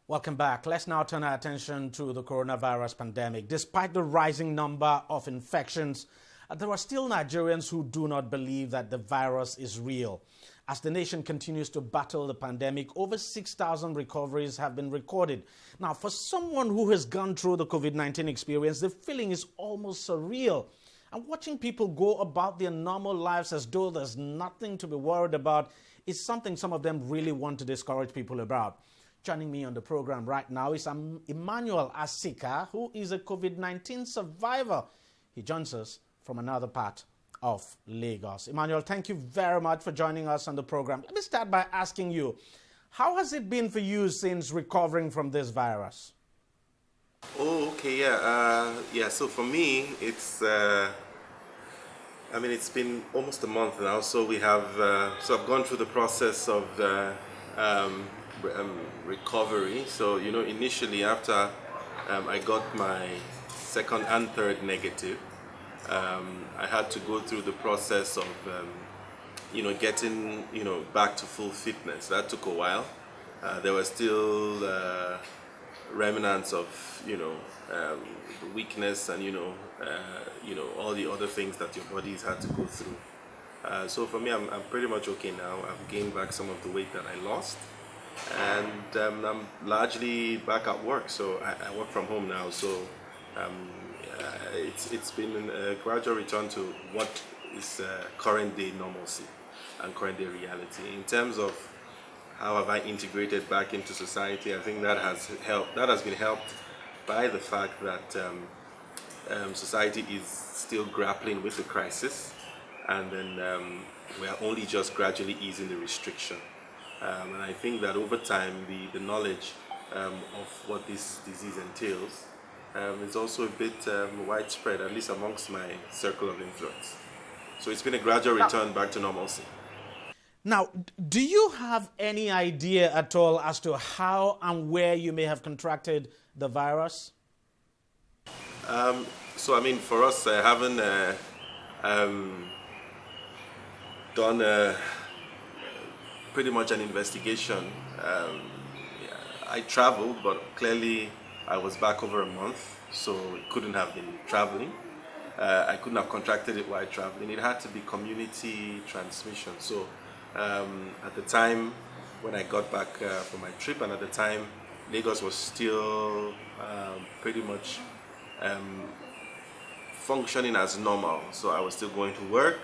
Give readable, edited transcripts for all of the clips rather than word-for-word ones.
Welcome back. Let's now turn our attention to the coronavirus pandemic. Despite the rising number of infections, there are still Nigerians who do not believe that the virus is real. As the nation continues to battle the pandemic, over 6,000 recoveries have been recorded. Now, for someone who has gone through the COVID-19 experience, the feeling is almost surreal. And watching people go about their normal lives as though there's nothing to be worried about is something some of them really want to discourage people about. Joining me on the program right now is Emmanuel Asika, who is a COVID-19 survivor. He joins us from another part of Lagos. Emmanuel, thank you very much for joining us on the program. Let me start by asking you, how has it been for you since recovering from this virus? Oh, okay, yeah. So for me, it's been almost a month now. So we have, I've gone through the process of recovery. So initially after I got my second and third negative, I had to go through the process of getting back to full fitness. That took a while. There were still remnants of the weakness and all the other things that your body's had to go through. So for me, I'm pretty much okay now. I've gained back some of the weight that I lost, and I'm largely back at work. So I work from home now. So it's been a gradual return to what is current day normalcy and current day reality. In terms of how have I integrated back into society, I think that has helped. That has been helped by the fact that society is still grappling with the crisis, and then we are only just gradually easing the restriction. And I think that over time, the knowledge of what this disease entails is also a bit widespread, at least amongst my circle of influence. So it's been a gradual return back to normalcy. Now, do you have any idea at all as to how and where you may have contracted the virus? For us, I haven't done pretty much an investigation. I traveled, but clearly I was back over a month, so it couldn't have been traveling. I couldn't have contracted it while traveling. It had to be community transmission. So at the time when I got back from my trip, and at the time Lagos was still pretty much functioning as normal. So I was still going to work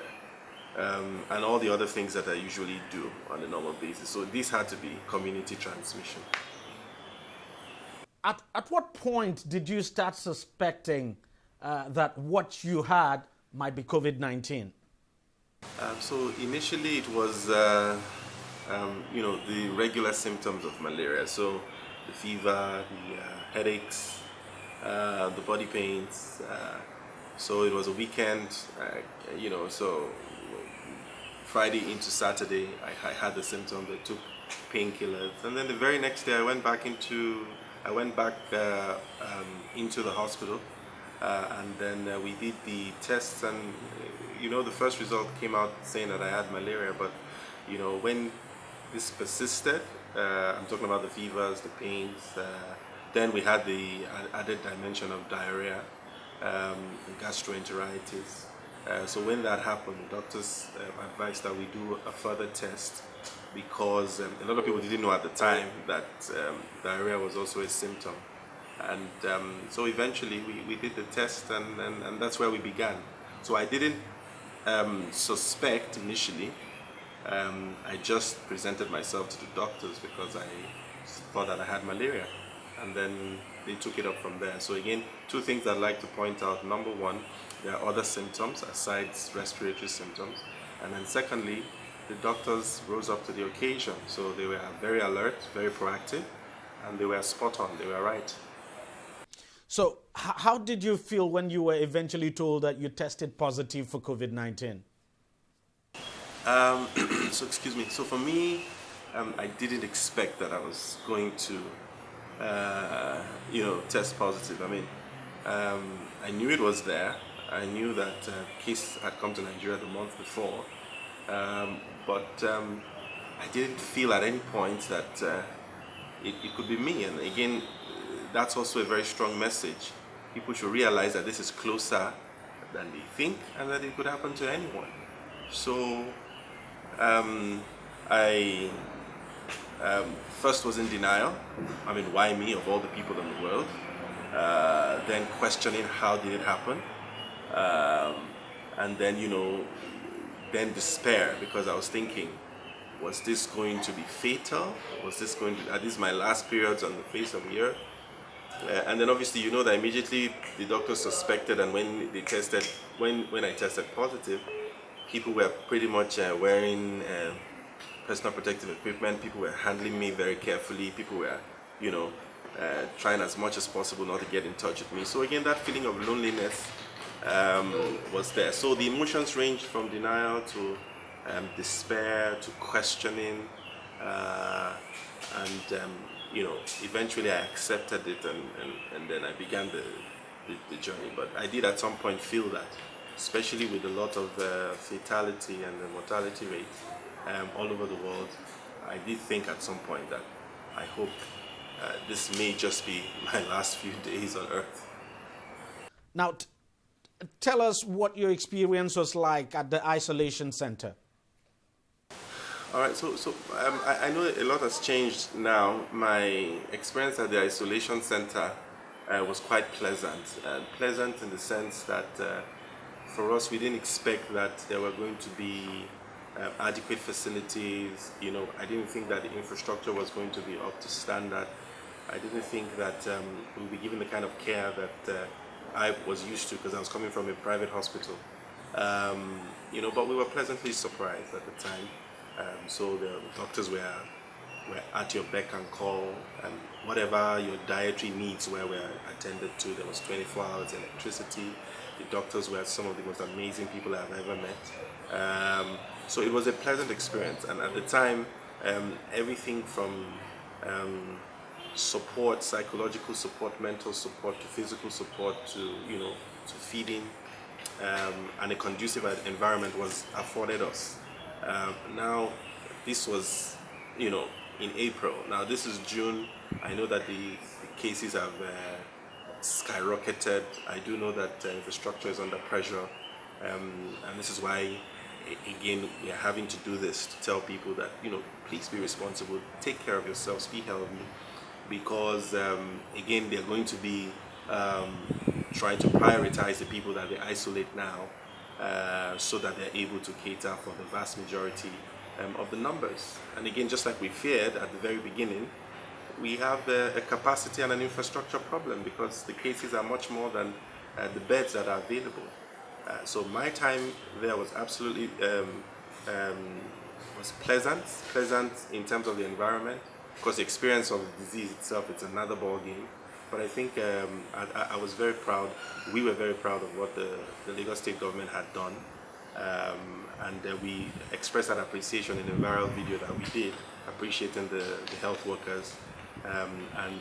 and all the other things that I usually do on a normal basis. So this had to be community transmission. At what point did you start suspecting that what you had might be COVID-19? So initially it was, the regular symptoms of malaria. So the fever, the headaches, the body pains. So it was a weekend, so Friday into Saturday, I had the symptoms. I took painkillers, and then the very next day I went back into the hospital, and then we did the tests, and the first result came out saying that I had malaria. But when this persisted, I'm talking about the fevers, the pains, then we had the added dimension of diarrhea, gastroenteritis. So when that happened, the doctors advised that we do a further test, because a lot of people didn't know at the time that diarrhea was also a symptom. And so eventually we did the test, and that's where we began. So I didn't suspect initially. I just presented myself to the doctors because I thought that I had malaria, and then they took it up from there. So again, two things I'd like to point out. Number one, there are other symptoms aside respiratory symptoms, and then secondly, the doctors rose up to the occasion. So they were very alert, very proactive, and they were spot on. They were right. So how did you feel when you were eventually told that you tested positive for COVID-19? So for me, I didn't expect that I was going to test positive. I knew it was there. I knew that case had come to Nigeria the month before, but I didn't feel at any point that it could be me. And again, that's also a very strong message. People should realize that this is closer than they think, and that it could happen to anyone. So I first was in denial. I mean, why me of all the people in the world? Then questioning how did it happen, and then then despair, because I was thinking, was this going to be fatal? Was this going to, are these my last periods on the face of the earth? And then obviously that immediately the doctors suspected, and when they tested, when I tested positive, people were pretty much wearing personal protective equipment. People were handling me very carefully. People were, trying as much as possible not to get in touch with me. So again, that feeling of loneliness was there. So the emotions ranged from denial to despair to questioning, and eventually I accepted it, and then I began the journey. But I did at some point feel that, especially with a lot of fatality and the mortality rate all over the world, I did think at some point that I hope this may just be my last few days on Earth. Now, tell us what your experience was like at the isolation center. All right, so I know a lot has changed now. My experience at the isolation center was quite pleasant. Pleasant in the sense that for us, we didn't expect that there were going to be adequate facilities. I didn't think that the infrastructure was going to be up to standard. I didn't think that we would be given the kind of care that I was used to, because I was coming from a private hospital. But we were pleasantly surprised at the time. So the doctors were at your beck and call, and whatever your dietary needs were attended to. There was 24 hours electricity. The doctors were some of the most amazing people I've ever met. So it was a pleasant experience, and at the time, everything from support, psychological support, mental support, to physical support, to to feeding, and a conducive environment was afforded us. Now, this was, in April. Now, this is June. I know that the cases have skyrocketed. I do know that infrastructure is under pressure, and this is why, again, we are having to do this to tell people that, please be responsible, take care of yourselves, be healthy, because, again, they're going to be trying to prioritize the people that they isolate now, so that they're able to cater for the vast majority of the numbers. And again, just like we feared at the very beginning, we have a capacity and an infrastructure problem, because the cases are much more than the beds that are available. So my time there was absolutely was pleasant in terms of the environment. Of course, the experience of the disease itself, it's another ball game. But I think I was very proud. We were very proud of what the Lagos State government had done, and we expressed that appreciation in a viral video that we did, appreciating the health workers, and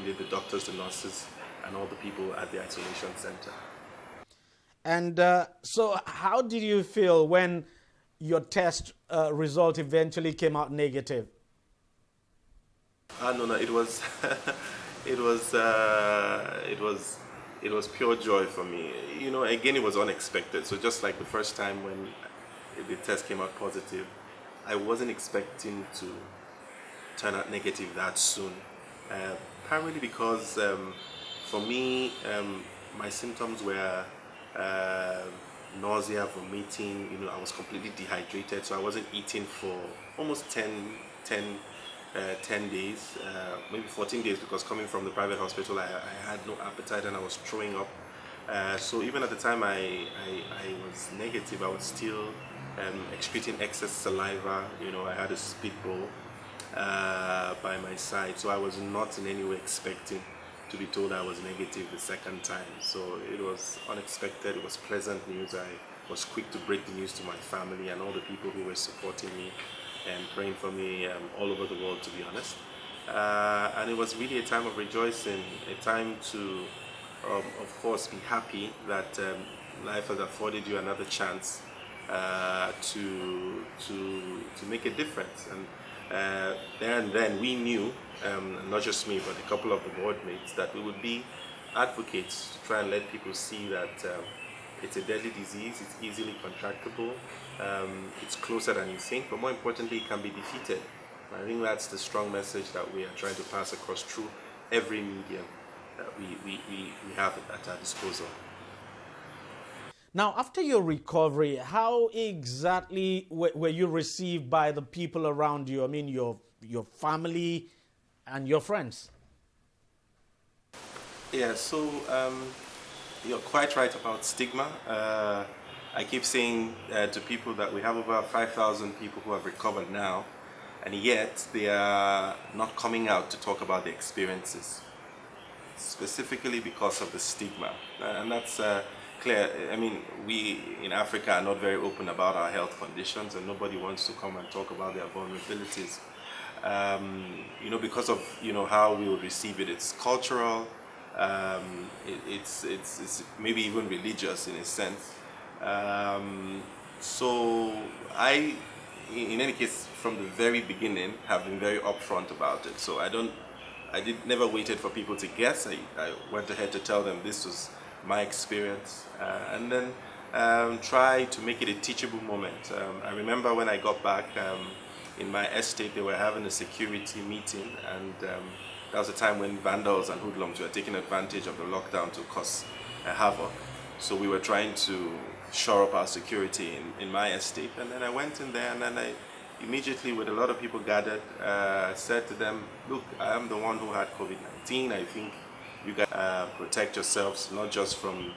the doctors, the nurses, and all the people at the isolation center. And so how did you feel when your test result eventually came out negative? No, it was it was pure joy for me. Again, it was unexpected. So just like the first time when the test came out positive, I wasn't expecting to turn out negative that soon. Primarily because for me, my symptoms were nausea, vomiting. I was completely dehydrated, so I wasn't eating for almost 10 days, maybe 14 days, because coming from the private hospital, I had no appetite and I was throwing up. So even at the time I was negative, I was still excreting excess saliva. I had a spit bowl by my side, so I was not in any way expecting to be told I was negative the second time. So it was unexpected. It was pleasant news. I was quick to break the news to my family and all the people who were supporting me and praying for me all over the world, to be honest. And it was really a time of rejoicing, a time to, of course, be happy that life has afforded you another chance to make a difference. And there and then we knew, not just me, but a couple of the board mates, that we would be advocates to try and let people see that it's a deadly disease, it's easily contractable, it's closer than you think, but more importantly, it can be defeated. I think that's the strong message that we are trying to pass across through every medium that we have at our disposal. Now, after your recovery, how exactly were you received by the people around you? I mean, your family and your friends? Yeah, so you're quite right about stigma. I keep saying to people that we have over 5,000 people who have recovered now, and yet they are not coming out to talk about their experiences, specifically because of the stigma. And that's clear. I mean, we in Africa are not very open about our health conditions, and nobody wants to come and talk about their vulnerabilities. Because of how we would receive it. It's cultural. It's maybe even religious in a sense. So I, in any case, from the very beginning, have been very upfront about it. So never waited for people to guess. I went ahead to tell them this was my experience, and then try to make it a teachable moment. I remember when I got back in my estate, they were having a security meeting, and that was a time when vandals and hoodlums were taking advantage of the lockdown to cause havoc. So we were trying to shore up our security in my estate, and then I went in there, and then I immediately, with a lot of people gathered, said to them, look, I am the one who had COVID-19. I think you guys protect yourselves, not just from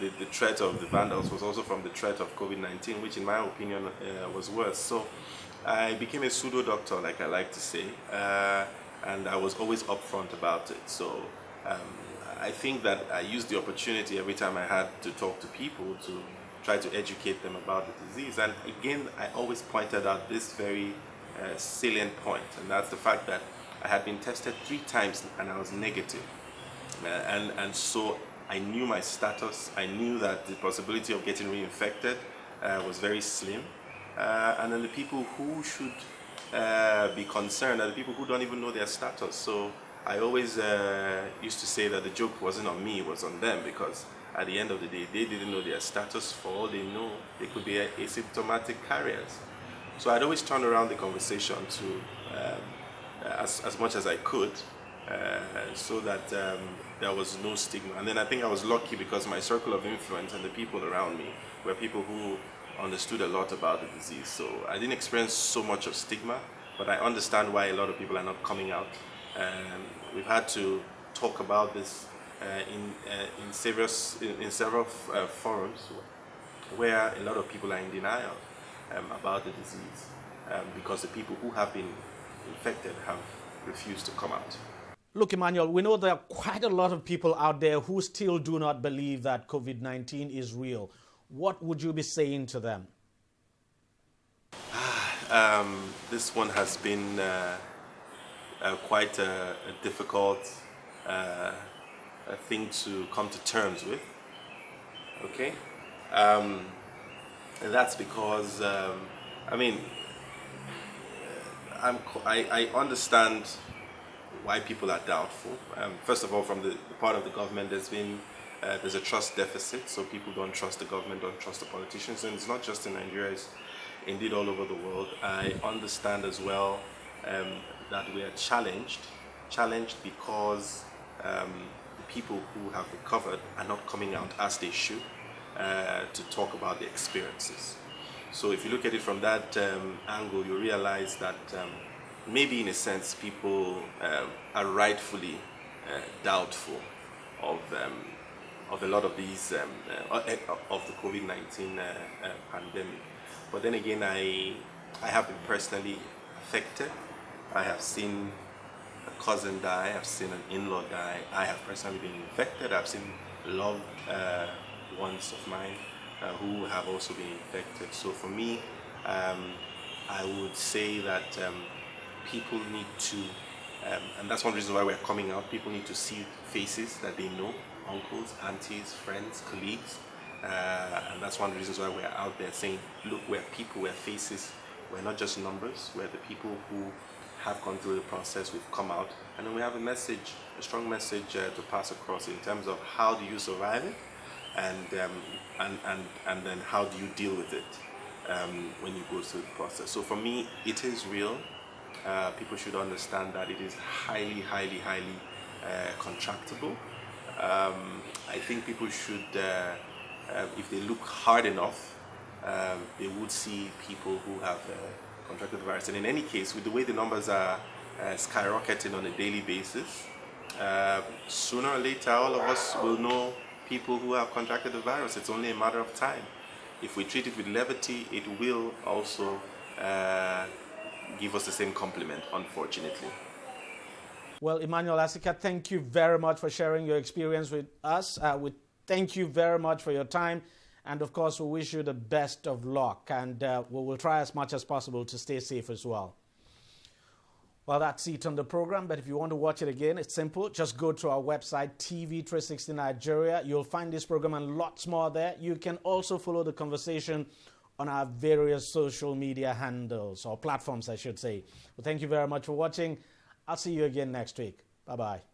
the threat of the vandals, was also from the threat of COVID-19, which in my opinion was worse. So I became a pseudo doctor, like I like to say, and I was always upfront about it. So I think that I used the opportunity every time I had to talk to people to try to educate them about the disease. And again, I always pointed out this very salient point, and that's the fact that I had been tested 3 times and I was negative. And so I knew my status. I knew that the possibility of getting reinfected was very slim. And then the people who should be concerned are the people who don't even know their status. So I always used to say that the joke wasn't on me, it was on them, because at the end of the day, they didn't know their status. For all they know, they could be asymptomatic carriers. So I'd always turn around the conversation to as much as I could, so that there was no stigma. And then I think I was lucky because my circle of influence and the people around me were people who understood a lot about the disease. So I didn't experience so much of stigma, but I understand why a lot of people are not coming out. We've had to talk about this in several forums where a lot of people are in denial about the disease, because the people who have been infected have refused to come out. Look, Emmanuel, we know there are quite a lot of people out there who still do not believe that COVID-19 is real. What would you be saying to them? This one has been quite a difficult thing to come to terms with. Okay, and that's because I understand why people are doubtful. First of all, from the part of the government, there's a trust deficit, so people don't trust the government, don't trust the politicians, and it's not just in Nigeria, it's indeed all over the world. I understand as well that we are challenged because the people who have recovered are not coming out as they should to talk about their experiences. So if you look at it from that angle, you realize that maybe in a sense people are rightfully doubtful of a lot of these of the COVID-19 pandemic. But then again, I have been personally affected. I have seen a cousin die, I've seen an in-law die, I have personally been infected, I've seen loved ones of mine who have also been infected. So for me, I would say that people need to, and that's one reason why we're coming out, people need to see faces that they know, uncles, aunties, friends, colleagues, and that's one of the reasons why we're out there saying, look, we're people, we're faces, We're not just numbers. We're the people who have gone through the process. We've come out, and then we have a message, a strong message to pass across in terms of how do you survive it, and then how do you deal with it when you go through the process. So for me, it is real. People should understand that it is highly contractable. I think people should, if they look hard enough, they would see people who have contracted the virus. And in any case, with the way the numbers are skyrocketing on a daily basis, sooner or later all of us will know people who have contracted the virus. It's only a matter of time. If we treat it with levity, it will also give us the same compliment, unfortunately. Well, Emmanuel Asika, thank you very much for sharing your experience with us. We thank you very much for your time. And of course, we wish you the best of luck. And we will try as much as possible to stay safe as well. Well, that's it on the program. But if you want to watch it again, it's simple. Just go to our website, TV360 Nigeria. You'll find this program and lots more there. You can also follow the conversation on our various social media handles, or platforms, I should say. Well, thank you very much for watching. I'll see you again next week. Bye-bye.